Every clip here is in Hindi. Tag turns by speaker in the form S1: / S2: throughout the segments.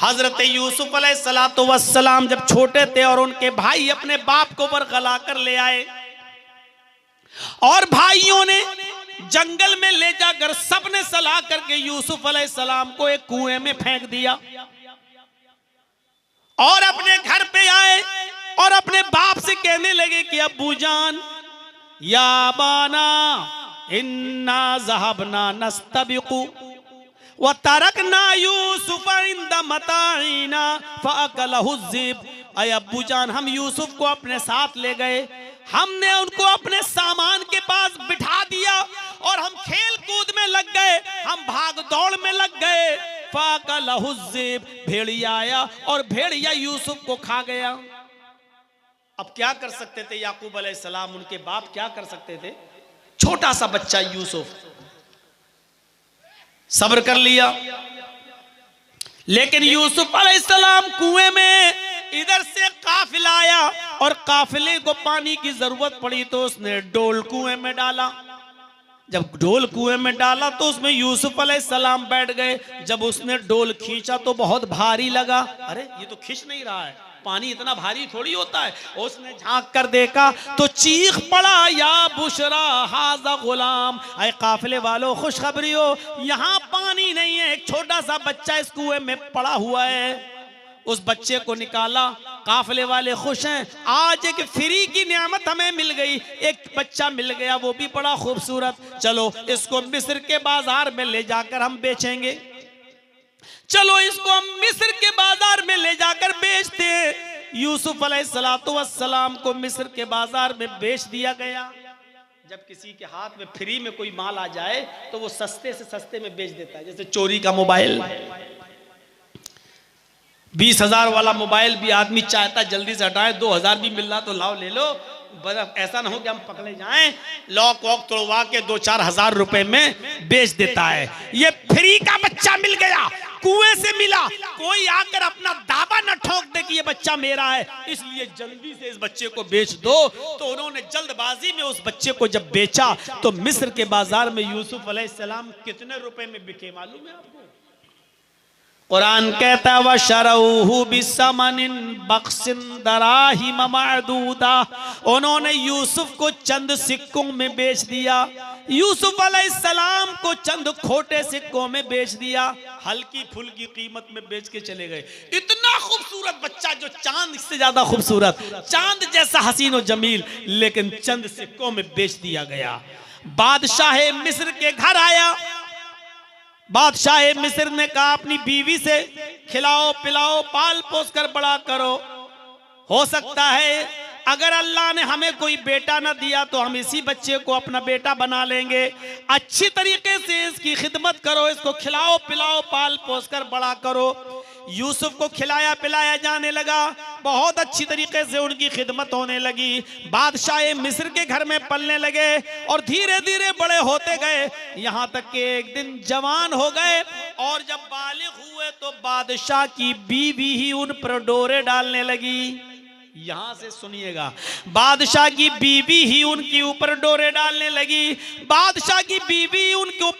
S1: हजरत यूसुफ अलैहिस्सलातु वस्सलाम जब छोटे थे और उनके भाई अपने बाप को बरगला कर ले आए और भाइयों ने जंगल में ले जाकर सबने सलाह करके यूसुफ अलैहिस्सलाम को एक कुएं में फेंक दिया और अपने घर पे आए और अपने बाप से कहने लगे कि अब्बू जान या बाना इन्ना ज़हबना नस्तबिकु व तरकना यूसुफ इंद मताइना फअकलहु ज़िब। अय अब्बू जान, हम यूसुफ को अपने साथ ले गए, हमने उनको अपने सामान के पास बिठा दिया और हम खेल कूद में लग गए, हम भाग दौड़ में लग गए। फअकलहु ज़िब, भेड़िया आया और भेड़िया यूसुफ को खा गया। अब क्या कर सकते थे याकूब अलैहिस्सलाम, उनके बाप क्या कर सकते थे? छोटा सा बच्चा यूसुफ सब्र कर लिया, लेकिन यूसुफ अलैहिस्सलाम कुएं में इधर से काफिला आया और काफिले को पानी की जरूरत पड़ी तो उसने डोल कुएं में डाला। जब डोल कुएं में डाला तो उसमें यूसुफ अलैहिस्सलाम बैठ गए। जब उसने डोल खींचा तो बहुत भारी लगा, अरे ये तो खींच नहीं रहा है, पानी इतना भारी थोड़ी होता है। उसने झांक कर देखा तो चीख पड़ा, या बुशरा हाजा गुलाम, अय काफिले वालों खुशखबरी हो, यहाँ पानी नहीं है, एक छोटा सा बच्चा इस कुएं में पड़ा हुआ है। उस बच्चे को निकाला, काफिले वाले खुश हैं, आज एक फ्री की नियामत हमें मिल गई, एक बच्चा मिल गया, वो भी बड़ा खूबसूरत, चलो इसको मिस्र के बाजार में ले जाकर हम बेचेंगे, चलो इसको हम मिस्र के बाजार में ले जाकर बेचते हैं। यूसुफ अलैहिस्सलातु वस्सलाम को मिस्र के बाजार में बेच दिया गया। जब किसी के हाथ में फ्री में कोई माल आ जाए तो वो सस्ते से सस्ते में बेच देता है। जैसे चोरी का मोबाइल, 20,000 वाला मोबाइल भी आदमी चाहता जल्दी से हटाए, 2,000 भी मिल रहा तो लाओ ले लो, ऐसा ना हो कि हम पकड़े जाएं, लॉक वॉक तोड़वा के 2-4 हजार रुपए में बेच देता है। ये फ्री का बच्चा मिल गया, कुएं से मिला, कोई आकर अपना दावा न ठोक दे कि ये बच्चा मेरा है, इसलिए जल्दी से इस बच्चे को बेच दो। तो उन्होंने जल्दबाजी में उस बच्चे को जब बेचा तो मिस्र के बाजार में यूसुफ अलैहिस्सलाम कितने रुपए में बिके मालूम है आपको? कुरान कहता है वशरऊहु बिसमनिन बख्सिन दराहिम मअदूदा, उन्होंने यूसुफ को चंद सिक्कों में बेच दिया, यूसुफ अलैहिस्सलाम को चंद खोटे सिक्कों में बेच दिया, हल्की फुल्की कीमत में बेच के चले गए। इतना खूबसूरत बच्चा जो चांद से ज्यादा खूबसूरत, चांद जैसा हसीन और जमील, लेकिन चंद सिक्कों में बेच दिया गया। बादशाह मिस्र के घर आया, बादशाह मिस्र ने कहा अपनी बीवी से खिलाओ पिलाओ पाल पोस कर बड़ा करो, हो सकता है अगर अल्लाह ने हमें कोई बेटा ना दिया तो हम इसी बच्चे को अपना बेटा बना लेंगे, अच्छी तरीके से इसकी खिदमत करो, इसको खिलाओ पिलाओ पाल पोस कर बड़ा करो। यूसुफ को खिलाया पिलाया जाने लगा, बहुत अच्छी तरीके से उनकी खिदमत होने लगी, बादशाह मिस्र के घर में पलने लगे और धीरे धीरे बड़े होते गए, यहाँ तक कि एक दिन जवान हो गए और जब बालिग हुए तो बादशाह की बीवी ही उन पर डोरे डालने लगी। यहां से सुनिएगा, बादशाह की बीवी ही उनके ऊपर डोरे डालने लगी, बादशाह की बीवी उनको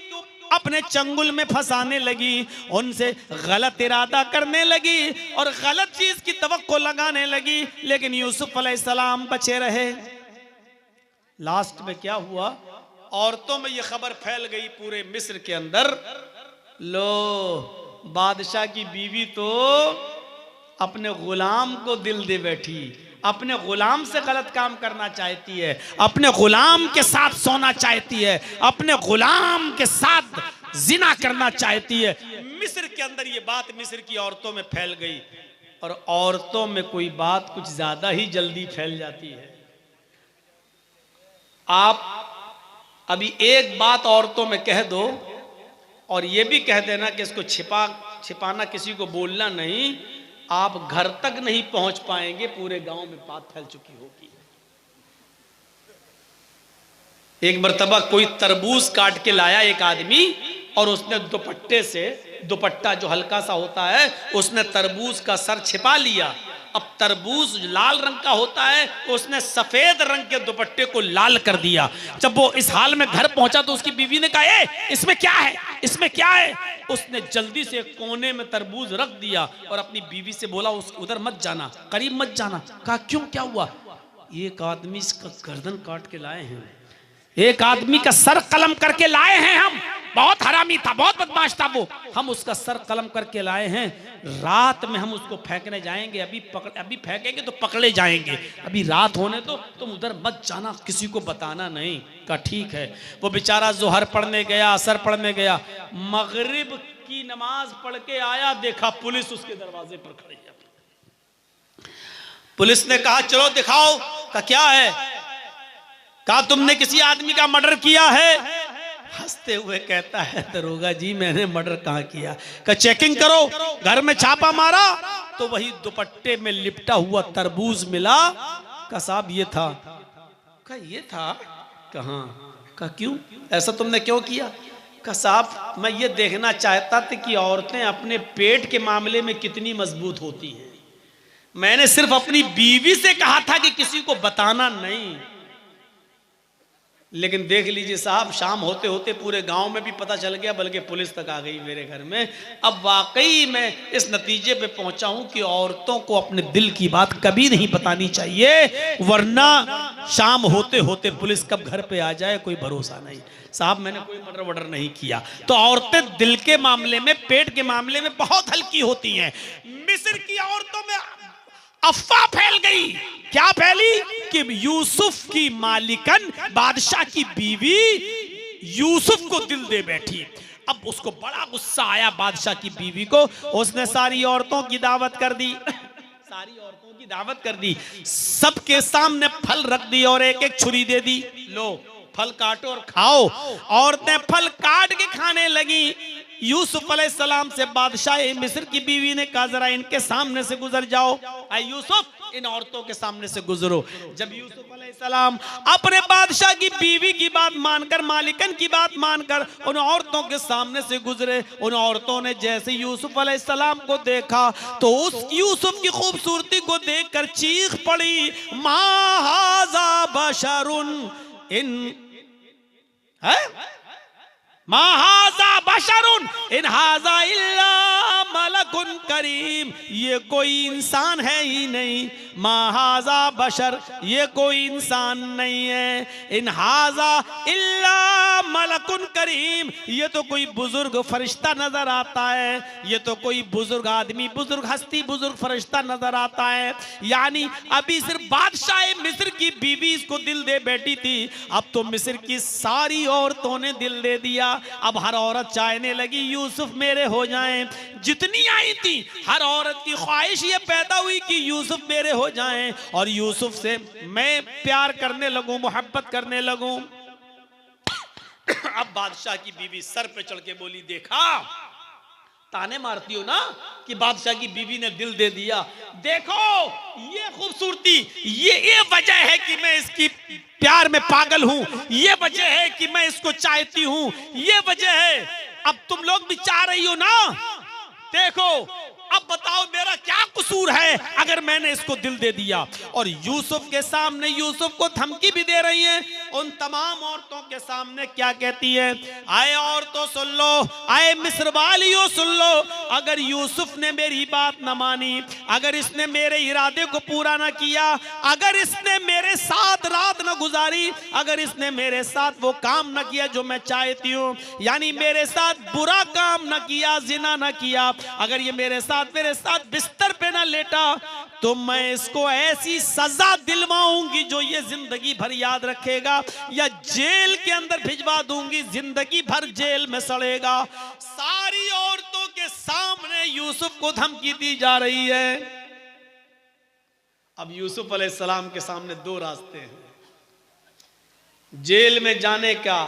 S1: अपने चंगुल में फंसाने लगी, उनसे गलत इरादा करने लगी और गलत चीज की तवक्को लगाने लगी, लेकिन यूसुफ अलैहिस्सलाम बचे रहे। लास्ट में क्या हुआ, औरतों में यह खबर फैल गई पूरे मिस्र के अंदर, लो बादशाह की बीवी तो अपने गुलाम को दिल दे बैठी, अपने गुलाम से गलत काम करना चाहती है, अपने गुलाम के साथ सोना चाहती है, अपने गुलाम के साथ जिना करना चाहती है। मिस्र के अंदर ये बात मिस्र की औरतों में फैल गई और औरतों में कोई बात कुछ ज्यादा ही जल्दी फैल जाती है। आप अभी एक बात औरतों में कह दो और ये भी कह देना कि इसको छिपाना किसी को बोलना नहीं, आप घर तक नहीं पहुंच पाएंगे, पूरे गांव में बात फैल चुकी होगी। एक मर्तबा कोई तरबूज काट के लाया एक आदमी और उसने दुपट्टे से, दुपट्टा जो हल्का सा होता है, उसने तरबूज का सर छिपा लिया अब तरबूज लाल रंग का होता है, तो उसने सफेद रंग के दुपट्टे को लाल कर दिया। जब वो इस हाल में घर पहुंचा तो उसकी बीवी ने कहा, ए, इसमें क्या है, इसमें क्या है? उसने जल्दी से कोने में तरबूज रख दिया और अपनी बीवी से बोला, उधर मत जाना, करीब मत जाना। कहा क्यों, क्या हुआ? एक आदमी इसका गर्दन काट के लाए हैं, एक आदमी का सर कलम करके लाए हैं हम। बहुत हरामी था, बहुत बदमाश था वो, हम उसका सर कलम करके लाए हैं। रात में हम उसको फेंकने जाएंगे, अभी फेंकेंगे तो पकड़े जाएंगे, अभी रात होने दो, तुम उधर मत जाना, किसी को बताना नहीं। कहा ठीक है। वो बेचारा जोहर पढ़ने गया, असर पढ़ने गया, मगरिब की नमाज पढ़ के आया, देखा पुलिस उसके दरवाजे पर खड़ी है। पुलिस ने कहा चलो दिखाओ। कहा क्या है? कहा तुमने किसी आदमी का मर्डर किया है? हंसते हुए कहता है, दरोगा जी मैंने मर्डर कहां किया। कहा चेकिंग करो। घर में छापा मारा तो वही दुपट्टे में लिपटा हुआ तरबूज मिला। कहा साहब ये था। कहा ये था? कहां? कहा क्यों, ऐसा तुमने क्यों किया? कहा साहब मैं ये देखना चाहता था कि औरतें अपने पेट के मामले में कितनी मजबूत होती हैं। मैंने सिर्फ अपनी बीवी से कहा था कि किसी को बताना नहीं, लेकिन देख लीजिए साहब, शाम होते होते पूरे गांव में भी पता चल गया, बल्कि पुलिस तक आ गई मेरे घर में। अब वाकई मैं इस नतीजे पे पहुंचा हूं कि औरतों को अपने दिल की बात कभी नहीं बतानी चाहिए, वरना शाम होते होते पुलिस कब घर पे आ जाए कोई भरोसा नहीं। साहब मैंने कोई मर्डर वर्डर नहीं किया। तो औरतें दिल के मामले में, पेट के मामले में बहुत हल्की होती हैं। मिस्र की औरतों में अफवाह फैल गई। क्या फैली? कि यूसुफ की मालिकन, बादशाह की बीवी यूसुफ को दिल दे बैठी। अब उसको बड़ा गुस्सा आया बादशाह की बीवी को। उसने सारी औरतों की दावत कर दी, सारी औरतों की दावत कर दी, सबके सामने फल रख दी और एक एक छुरी दे दी, लो फल काटो और खाओ। औरतें फल काट के खाने लगी। यूसुफ अलैहिस्सलाम से बादशाह मिस्र की बीवी ने कहा जरा इनके सामने से गुजर जाओ। आए यूसुफ, इन औरतों के सामने से गुजरो। जब यूसुफ अलैहिस्सलाम अपने बादशाह की बीवी की बात मानकर, मालिकन की बात मानकर उन औरतों के सामने से गुजरे, उन औरतों ने जैसे यूसुफ अलैहिस्सलाम को देखा तो उस यूसुफ की खूबसूरती को देखकर चीख पड़ी, मा हाज़ा बशरुन, इन है मा हाज़ा बशरुन इन हाज़ा इल्ला मलकुन करीम, ये कोई इंसान है ही नहीं। मा हाज़ा बशर, ये कोई इंसान नहीं है। इन हाज़ा इल्ला मलकुन करीम, ये तो कोई बुजुर्ग फरिश्ता नजर आता है, ये तो कोई बुजुर्ग आदमी, बुजुर्ग हस्ती, बुजुर्ग फरिश्ता नजर आता है। यानी अभी सिर्फ बादशाह मिस्र की बीवी इसको दिल दे बैठी थी, अब तो मिस्र की सारी औरतों ने दिल दे दिया। अब हर औरत चाहने लगी यूसुफ मेरे हो जाएं। जितनी आई थी हर औरत की ख्वाहिश ये पैदा हुई कि यूसुफ मेरे हो जाएं और यूसुफ से मैं प्यार करने लगूं, मोहब्बत करने लगूं। अब बादशाह की बीवी सर पे चढ़ के बोली, देखा ताने मारती हो ना कि बादशाह की बीवी ने दिल दे दिया, देखो ये खूबसूरती, ये वजह है कि मैं इसकी प्यार में पागल हूं, ये वजह है कि मैं इसको चाहती हूं, ये वजह है। अब तुम लोग भी चाह रही हो ना, देखो अब बताओ मेरा क्या कसूर है अगर मैंने इसको दिल दे दिया। और यूसुफ के सामने यूसुफ को धमकी भी दे रही है। उन तमाम औरतों के सामने क्या कहती है, आए औरतों सुन लो, आए मिस्र वालियों सुन लो, अगर यूसुफ ने मेरी बात न मानी, अगर इसने मेरे इरादे को पूरा न किया, अगर इसने मेरे साथ रात न गुजारी, अगर इसने मेरे साथ वो काम न किया जो मैं चाहती हूँ, यानी मेरे साथ बुरा काम न किया, जिना न किया, अगर ये मेरे साथ बिस्तर पे ना लेटा, तो मैं इसको ऐसी सजा दिलवाऊंगी जो ये जिंदगी भर याद रखेगा, या जेल के अंदर भिजवा दूंगी, जिंदगी भर जेल में सड़ेगा। सारी औरतों के सामने यूसुफ को धमकी दी जा रही है। अब यूसुफ अलैहिस्सलाम के सामने दो रास्ते हैं, जेल में जाने का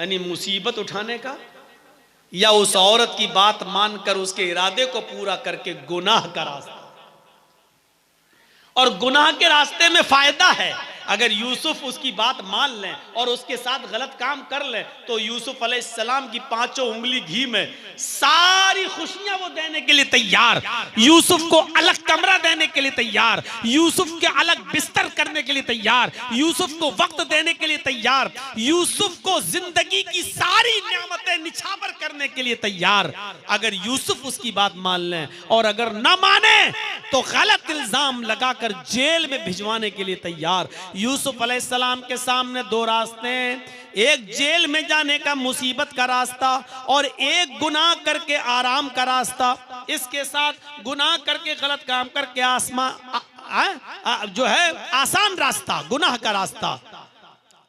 S1: यानी मुसीबत उठाने का, या उस औरत की बात मानकर उसके इरादे को पूरा करके गुनाह का रास्ता। और गुनाह के रास्ते में फायदा है, अगर यूसुफ उसकी बात मान लें और उसके साथ गलत काम कर लें तो यूसुफ अलैहिस्सलाम की 5 उंगली घी में सारी खुशियां वो देने के लिए तैयार, यूसुफ को अलग कमरा देने के लिए तैयार, यूसुफ के अलग बिस्तर करने के लिए तैयार, यूसुफ को वक्त देने के लिए तैयार, यूसुफ को जिंदगी की सारी नेमतें निछावर करने के लिए तैयार। अगर यूसुफ उसकी बात मान लें और अगर ना माने तो गलत इल्जाम लगाकर जेल में भिजवाने के लिए तैयार। यूसुफ अलैहिस्सलाम के सामने 2 रास्ते हैं, एक जेल में जाने का मुसीबत का रास्ता और एक गुनाह करके आराम का रास्ता। इसके साथ गुनाह करके गलत काम करके जो है आसान रास्ता, गुनाह का रास्ता।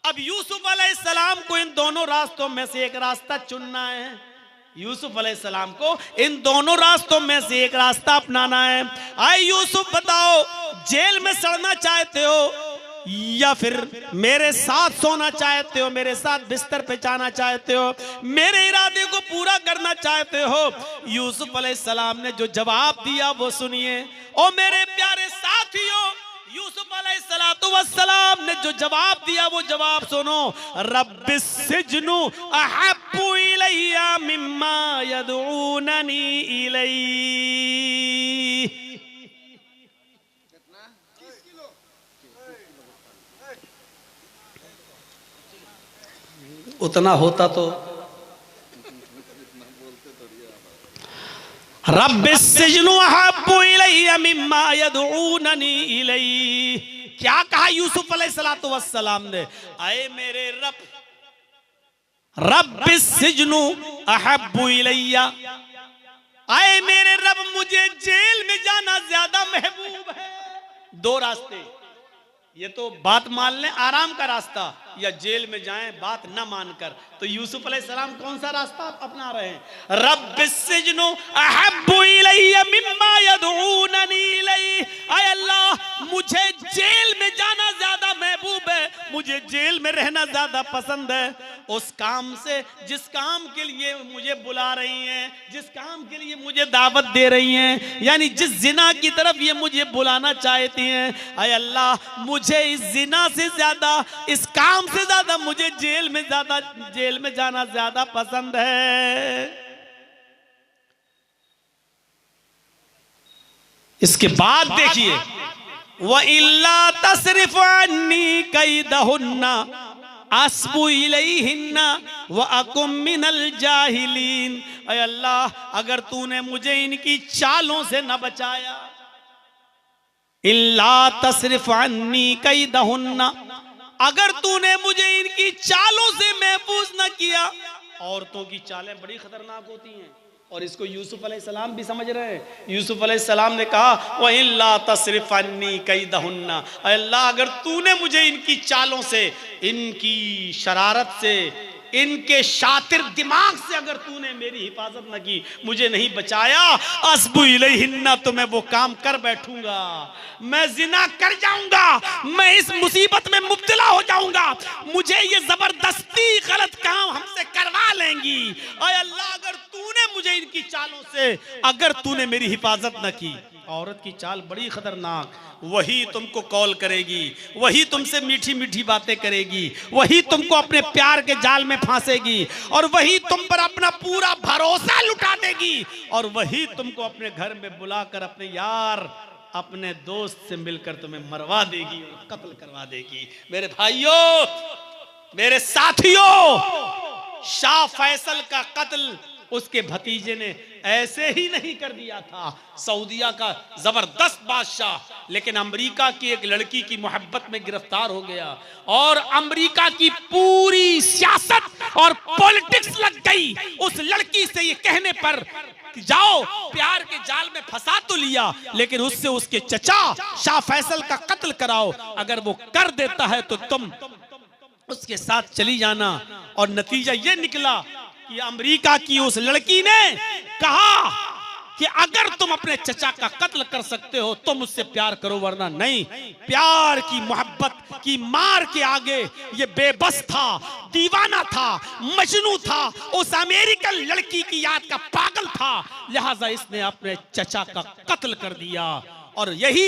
S1: अब यूसुफ अलैहिस्सलाम को इन दोनों रास्तों में से एक रास्ता चुनना है। यूसुफ अलैहिस्सलाम को इन दोनों रास्तों में से एक रास्ता अपनाना है। आए यूसुफ बताओ, जेल में सड़ना चाहते हो या फिर मेरे साथ सोना चाहते हो, मेरे साथ बिस्तर पे जाना चाहते हो, मेरे इरादे को पूरा करना चाहते हो? यूसुफ अलैहिस्सलाम ने जो जवाब दिया वो सुनिए। ओ मेरे प्यारे साथियों, यूसुफ अलैहिस्सलाम ने जो जवाब दिया वो जवाब सुनो। रब्बिस सिजनु अहब्बु इलैया मिम्मा यदऊननी इलैहि। उतना होता तो रब्बिस सिजनु अहब्बु इलैया मिम्मा यदऊननी इलैहि। क्या कहा यूसुफ अलैहिस्सलाम ने? आए मेरे रब, रब्बिस सिजनु अहब्बु इलैया, आए मेरे रब मुझे जेल में जाना ज्यादा महबूब है। 2 रास्ते, ये तो बात मान लें आराम का रास्ता, या जेल में जाएं बात न मानकर। तो यूसुफ अलैहिस्सलाम कौन सा रास्ता अपना रहे हैं? रब्बिस सिजनु अहब्बु इलैया मिम्मा यदऊननी इलैहि। आय अल्लाह, मुझे जेल में जाना ज्यादा महबूब है, मुझे जेल में रहना ज्यादा पसंद है उस काम से जिस काम के लिए मुझे बुला रही हैं, जिस काम के लिए मुझे दावत दे रही हैं, यानी जिस जिना की तरफ ये मुझे बुलाना चाहती हैं। आय अल्लाह, मुझे इस जिना से ज्यादा, इस काम से ज्यादा मुझे जेल में जाना ज्यादा पसंद है। इसके बाद देखिए, व इल्ला तसरिफ अन्नी कैदहुन्ना अस्बु इलैहिन्ना व अकुम मिनल जाहिलीन। ऐ अल्लाह, अगर तूने मुझे इनकी चालों से न बचाया, इल्ला तसरिफ अन्नी कैदहुन्ना, अगर तूने मुझे इनकी चालों से महफूज न किया। औरतों की चालें बड़ी खतरनाक होती हैं और इसको यूसुफ अलैहिस्सलाम भी समझ रहे हैं। यूसुफ अलैहिस्सलाम ने कहा, व इल्ला तसरिफ अन्नी कैदहुन्ना, अल्लाह अगर तूने मुझे इनकी चालों से, इनकी शरारत से, इनके शातिर दिमाग से अगर तूने मेरी हिफाजत न की, मुझे नहीं बचाया, अस्बु इलैहिन्ना, तो मैं वो काम कर बैठूंगा, मैं जिना कर जाऊंगा, मैं इस मुसीबत में मुब्तला हो जाऊंगा, मुझे ये जबरदस्ती गलत काम हमसे करवा लेंगी। ऐ अल्लाह, अगर तूने मुझे इनकी चालों से, अगर तूने मेरी हिफाजत न की। औरत की चाल बड़ी खतरनाक, वही तुमको कॉल करेगी, वही तुमसे मीठी मीठी बातें करेगी, वही तुमको अपने प्यार के जाल में फांसेगी और वही तुम पर अपना पूरा भरोसा लुटा देगी और वही तुमको अपने घर में बुलाकर अपने यार, अपने दोस्त से मिलकर तुम्हें मरवा देगी और कत्ल करवा देगी। मेरे भाइयों, मेरे साथियों, शाह फैसल का कत्ल उसके भतीजे ने ऐसे ही नहीं कर दिया था। सऊदिया का जबरदस्त बादशाह, लेकिन अमेरिका की एक लड़की की मोहब्बत में गिरफ्तार हो गया और अमेरिका की पूरी सियासत और पॉलिटिक्स लग गई उस लड़की से ये कहने पर कि जाओ प्यार के जाल में फंसा तो लिया, लेकिन उससे उसके चचा शाह फैसल का कत्ल कराओ, अगर वो कर देता है तो तुम उसके साथ चली जाना। और नतीजा ये निकला कि अमेरिका की उस लड़की ने कहा कि अगर तुम अपने चचा का कत्ल कर सकते हो तो मुझसे प्यार करो, वरना नहीं। प्यार की मोहब्बत की मार के आगे ये बेबस था, दीवाना था, मजनू था, उस अमेरिकन लड़की की याद का पागल था, लिहाजा इसने अपने चचा का कत्ल कर दिया और यही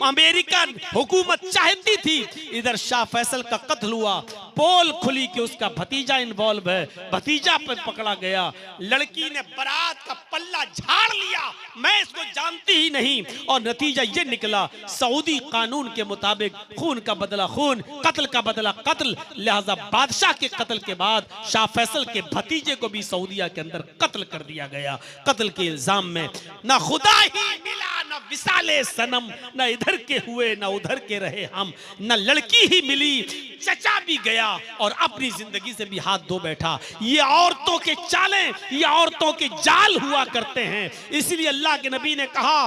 S1: अमेरिका हुकूमत चाहती थी। इधर शाह फैसल का कत्ल हुआ, पोल खुली कि उसका भतीजा इन्वॉल्व है, भतीजा पे पकड़ा गया। लड़की ने बारात का पल्ला झाड़ लिया, मैं इसको जानती ही नहीं, और नतीजा ये निकला सऊदी कानून के मुताबिक खून का बदला खून, कत्ल का बदला कत्ल। लिहाजा बादशाह के कत्ल के बाद शाह फैसल के भतीजे को भी सऊदिया के अंदर कत्ल कर दिया गया। कत्ल के इल्जाम में ना खुदा ही मिला, ना विसाले सनम, ना इधर के हुए ना उधर के रहे हम, ना लड़की ही मिली, चचा भी गया और अपनी जिंदगी से भी हाथ धो बैठा। ये औरतों के चालें, ये औरतों के जाल हुआ करते हैं। इसलिए अल्लाह के नबी ने कहा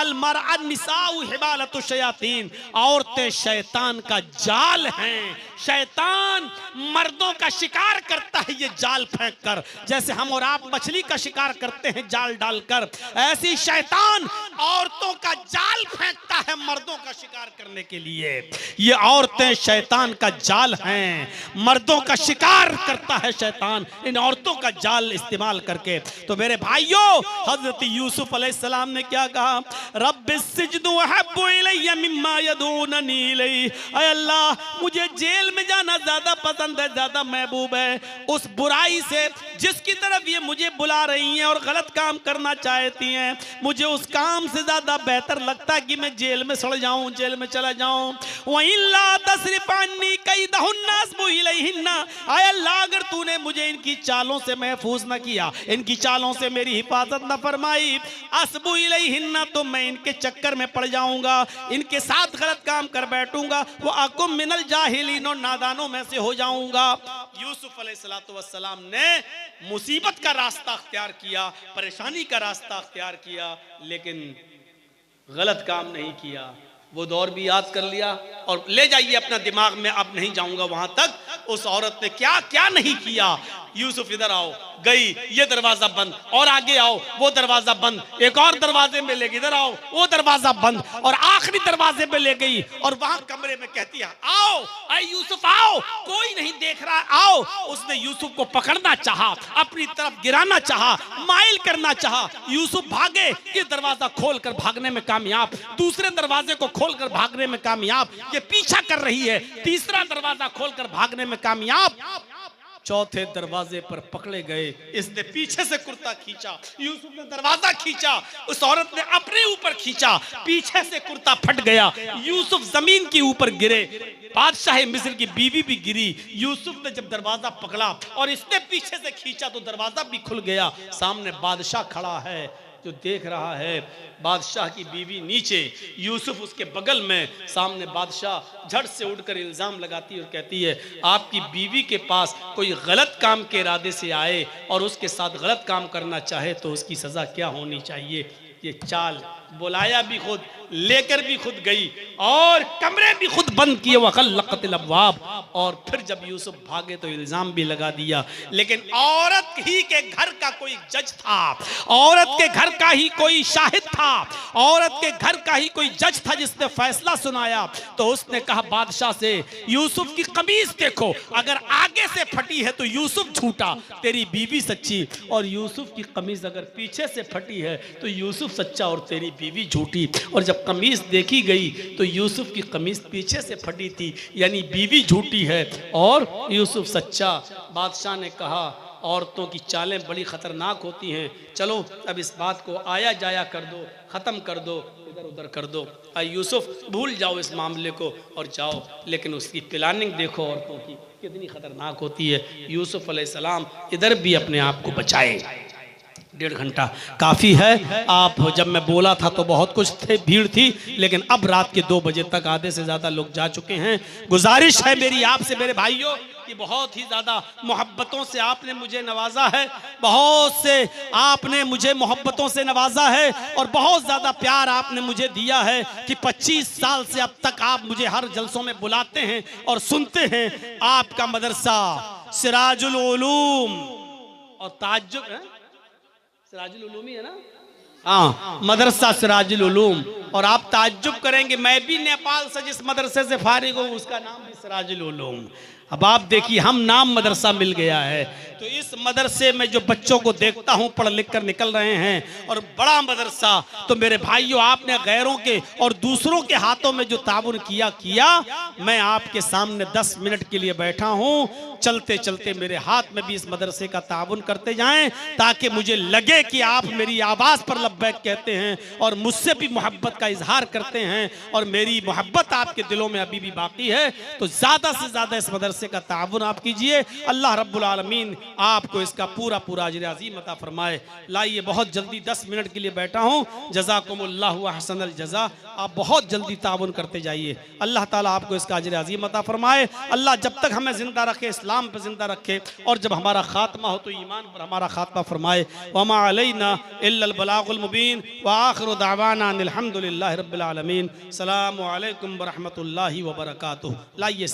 S1: अल-निसाउ हिबालतु शयातीन, औरतें शैतान का जाल हैं। शैतान मर्दों का शिकार करता है ये जाल फेंक कर, जैसे हम और आप मछली का शिकार करते हैं जाल डालकर, ऐसी शैतान औरतों का जाल फेंकता है मर्दों का शिकार करने के लिए। ये औरतें शैतान का जाल हैं, मर्दों का शिकार करता है शैतान इन औरतों का जाल इस्तेमाल करके। तो मेरे भाइयों, हजरत यूसुफ अलैहिस्सलाम ने क्या कहा, रब्बिस्सिज्नु अहब्बु इलैया मिम्मा यदूननी इलैहि, ऐ अल्लाह मुझे जेल में जाना ज्यादा पसंद है, ज्यादा महबूब है उस बुराई से जिसकी तरफ ये मुझे बुला रही हैं और गलत काम करना चाहती हैं। मुझे उस काम से ज्यादा बेहतर लगता है कि मैं जेल में सड़ जाऊं, जेल में चला जाऊं। वइल्ला तस्रिफानी कैदहुन्ना अस्बु इलैहिन्ना, ऐ अल्लाह अगर तूने मुझे इनकी चालों से महफूज न किया, इनकी चालों से मेरी हिफाजत न फरमाई, अस्बु इलैहिन्ना तो मैं इनके चक्कर में पड़ जाऊंगा, इनके साथ गलत काम कर बैठूंगा, वो अकुम मिनल जाहिलीन, नादानों में से हो जाऊंगा। यूसुफ अलैहिस्सलातु वस्सलाम ने मुसीबत का रास्ता अख्तियार किया, परेशानी का रास्ता अख्तियार किया, लेकिन गलत काम नहीं किया। वो दौर भी याद कर लिया और ले जाइए अपना दिमाग में, अब नहीं जाऊंगा वहां तक। उस औरत ने क्या क्या नहीं किया। यूसुफ इधर आओ, गई, ये दरवाजा बंद, और आगे आओ, वो दरवाजा बंद, एक और दरवाजे में ले गई, इधर आओ, वो दरवाजा बंद, और आखिरी दरवाजे में ले गई और वहां कमरे में कहती है आओ, अरे यूसुफ आओ, कोई नहीं देख रहा, आओ। उसने यूसुफ को पकड़ना चाहा, अपनी तरफ गिराना चाहा, माइल करना चाहा। यूसुफ भागे, ये दरवाजा खोलकर भागने में कामयाब, दूसरे दरवाजे को खोलकर भागने में कामयाब, ये पीछा कर रही है, तीसरा दरवाजा खोलकर भागने में कामयाब, चौथे दरवाजे पर पकड़े गए। इसने पीछे से कुर्ता खींचा, यूसुफ ने दरवाजा खींचा, उस औरत ने अपने ऊपर खींचा, पीछे से कुर्ता फट गया, यूसुफ जमीन के ऊपर गिरे, बादशाह मिस्र की बीवी भी गिरी। यूसुफ ने जब दरवाजा पकड़ा और इसने पीछे से खींचा तो दरवाजा भी खुल गया। सामने बादशाह खड़ा है जो देख रहा है, बादशाह की बीवी नीचे, यूसुफ उसके बगल में, सामने बादशाह झट से उठकर इल्जाम लगाती है और कहती है आपकी बीवी के पास कोई गलत काम के इरादे से आए और उसके साथ गलत काम करना चाहे तो उसकी सजा क्या होनी चाहिए। ये चाल, बुलाया भी खुद, लेकर भी खुद गई और कमरे भी खुद बंद किए, वग़ल्क़तिल अब्वाब, और फिर जब यूसुफ भागे तो इल्जाम भी लगा दिया। लेकिन औरत ही के घर का कोई जज था, औरत के घर का ही कोई शाहिद था, औरत के घर का ही कोई जज था जिसने फैसला सुनाया। तो उसने कहा बादशाह से, यूसुफ की कमीज देखो, अगर आगे से फटी है तो यूसुफ झूठा, तेरी बीवी सच्ची, और यूसुफ की कमीज अगर पीछे से फटी है तो यूसुफ सच्चा और तेरी बीवी झूठी। और जब कमीज देखी गई तो यूसुफ की कमीज पीछे से फटी थी, यानी बीवी झूठी है और यूसुफ सच्चा। बादशाह ने कहा औरतों की चालें बड़ी खतरनाक होती हैं, चलो अब इस बात को आया जाया कर दो, ख़त्म कर दो, इधर उधर कर दो, यूसुफ भूल जाओ इस मामले को और जाओ। लेकिन उसकी प्लानिंग देखो औरतों की कितनी खतरनाक होती है। यूसुफ अलैहिस्सलाम इधर भी अपने आप को बचाए। 1.5 घंटा काफ़ी है। आप जब मैं बोला था तो बहुत कुछ थे, भीड़ थी, लेकिन अब रात के 2 बजे तक आधे से ज़्यादा लोग जा चुके हैं। गुजारिश है मेरी आपसे मेरे भाइयों कि बहुत ही ज़्यादा मोहब्बतों से आपने मुझे नवाजा है, बहुत से आपने मुझे मोहब्बतों से नवाजा है और बहुत ज़्यादा प्यार आपने मुझे दिया है कि 25 साल से अब तक आप मुझे हर जलसों में बुलाते हैं और सुनते हैं। आपका मदरसा सिराजुल उलूम और ताज्जुब है, सिराजुल उलूम ही है ना, हाँ, मदरसा सिराजुल उलूम। और आप ताज्जुब करेंगे, मैं भी नेपाल से जिस मदरसे से फारिग हूँ उसका नाम भी सिराजुल उलूम। अब आप देखिए, हम नाम मदरसा मिल गया है, तो इस मदरसे में जो बच्चों को देखता हूं पढ़ लिख कर निकल रहे हैं, और बड़ा मदरसा, तो मेरे भाइयों आपने गैरों के और दूसरों के हाथों में जो ताबुन किया, मैं आपके सामने 10 मिनट के लिए बैठा हूं, चलते चलते मेरे हाथ में भी इस मदरसे का ताबुन करते जाएं, ताकि मुझे लगे कि आप मेरी आवाज़ पर लब्बैक कहते हैं और मुझसे भी मोहब्बत का इजहार करते हैं, और मेरी मोहब्बत आपके दिलों में अभी भी बाकी है। तो ज़्यादा से ज़्यादा इस मदरसे का ताबुन आप कीजिए। अल्लाह रब्बुल आलमीन आपको इसका पूरा पूरा अजर अज़ीम अता फरमाए। लाइए, बहुत जल्दी 10 मिनट के लिए बैठा हूँ। जज़ाकुमुल्लाहु अहसनल जज़ा। आप बहुत जल्दी ताबुन करते जाइए। अल्लाह ताला आपको इसका अजर अज़ीम अता फरमाए। अल्लाह जब तक हमें ज़िंदा रखे, इस्लाम पर ज़िंदा रखे, और जब हमारा खात्मा हो तो ईमान पर हमारा खात्मा फरमाए। वमा अलैना इल्लल बलागुल मुबीन व आखिरु दावाना अनिल हम्दुलिल्लाहि रब्बिल आलमीन। अस्सलामु अलैकुम व रहमतुल्लाहि व बरकातुहू। लाइए।